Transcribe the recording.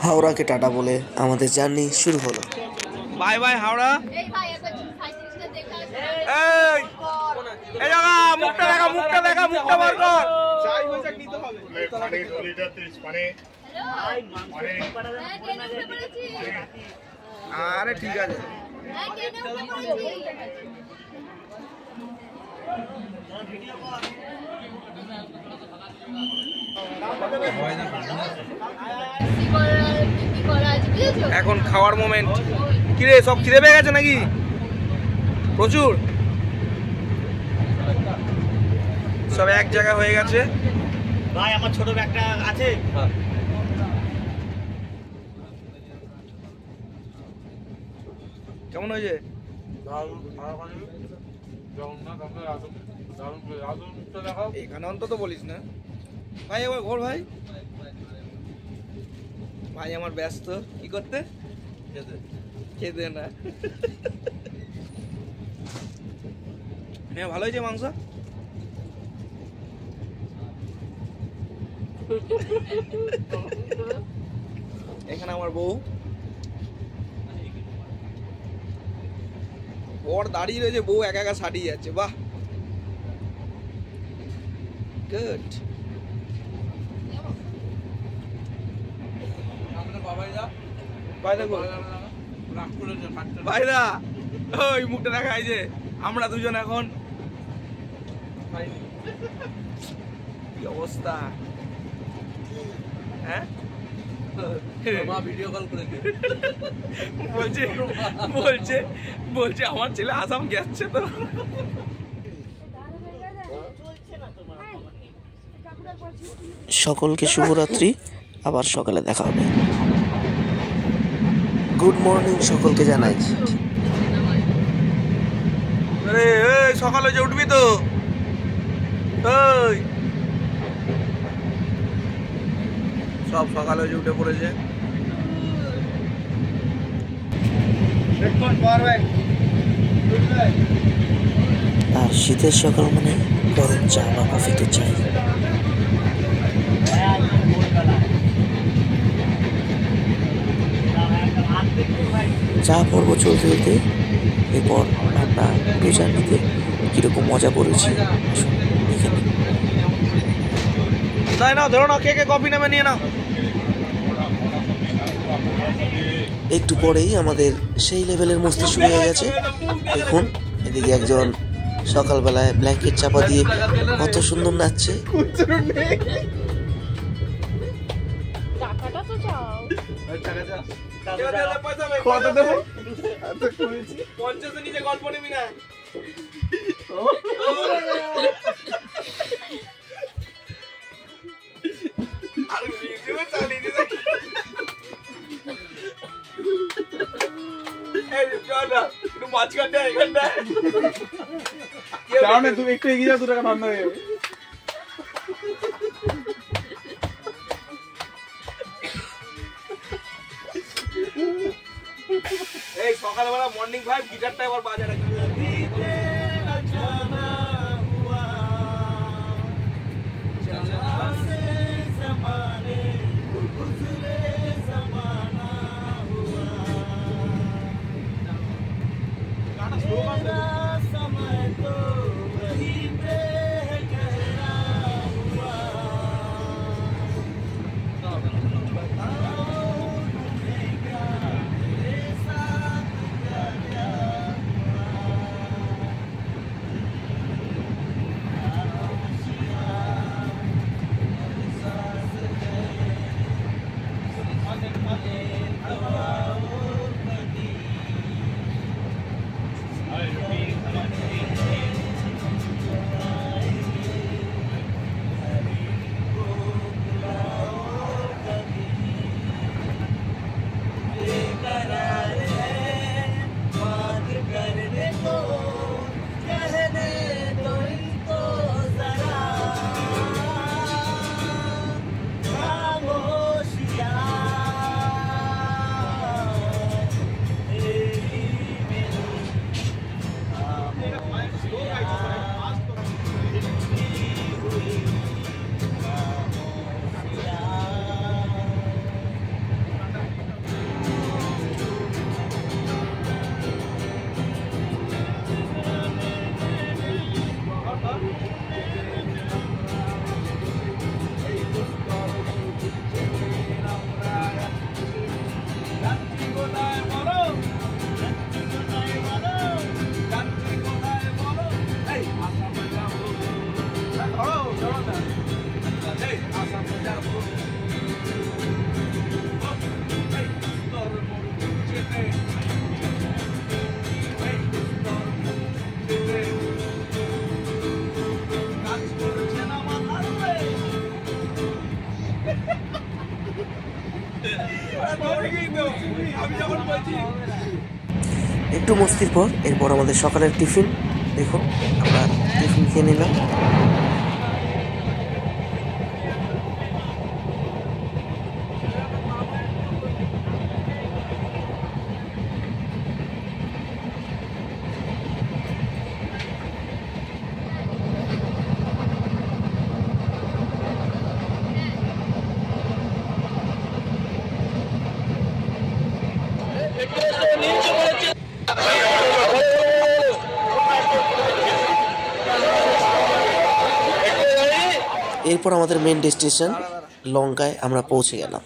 হাওড়াকে tata বলে আমাদের journey শুরু হলো। Bye bye Howrah. মুখটা দেখা, মুখটা দেখা, মুখটা বার কর। আরে ঠিক আছে। এখন খাওয়ার মোমেন্ট। কিরে সব খিদে পেয়ে গেছে নাকি? প্রচুর, সব এক জায়গায় হয়ে গেছে। ভাই আমার ছোট ব্যাগটা আছে? কেমন হয়েছে? এখানে অন্তত বলিস না ভাই। এবার ঘর ভাই, ভাই আমার ব্যস্ত। কি করতে? খেতে না। হ্যাঁ ভালো হয়েছে মাংস। এখানে আমার বউ, ওর দাঁড়িয়ে রয়েছে, বউ একা একা সারিয়ে যাচ্ছে। বাহ, গুড। ভাইরা ওই মুখটা দেখা, এই যে আমরা দুজন এখন কি অবস্থা। হ্যাঁ ভিডিও কল করে বলছে বলছে বলছে আমার ছেলে আসাম গেছে তো। সকলকে শুভরাত্রি, আবার সকালে দেখা হবে। গুড মর্নিং সকলকে জানাই। আরে এই সকালে যে উঠবি তো? এই সব সকালে যে উঠে পড়েছে। আর শীতের সকাল মানে গরম চা বা কফি তো চাই। চা পর্ব চলতে চলতে এরপর আমরা পুরো জার্নিতে কিরকম মজা করেছি দেখে নিই। তাই না, ধরো না, কে কে কফি নেবে নিয়ে নাও। একটু পরেই আমাদের সেই লেভেলের মস্তি শুরু হয়ে গেছে। দেখুন এদিকে একজন সকালবেলায় ব্ল্যাঙ্কেট চাপা দিয়ে কত সুন্দর নাচছে। কত দেবো? 50 নিচে গল্প নিবি না। তুমি একটু এগিয়ে যাও, 2 টাকা ঠান্ডা হয়ে যাবে। এই সকালবেলা মর্নিং ভাইব, গিটারটা এবার বাজে রাখি। একটু মস্তির পর এরপর আমাদের সকালের টিফিন। দেখুন আমরা টিফিন খেয়ে নিলাম। এরপর আমাদের মেন ডেস্টিনেশন লঙ্কায় আমরা পৌঁছে গেলাম।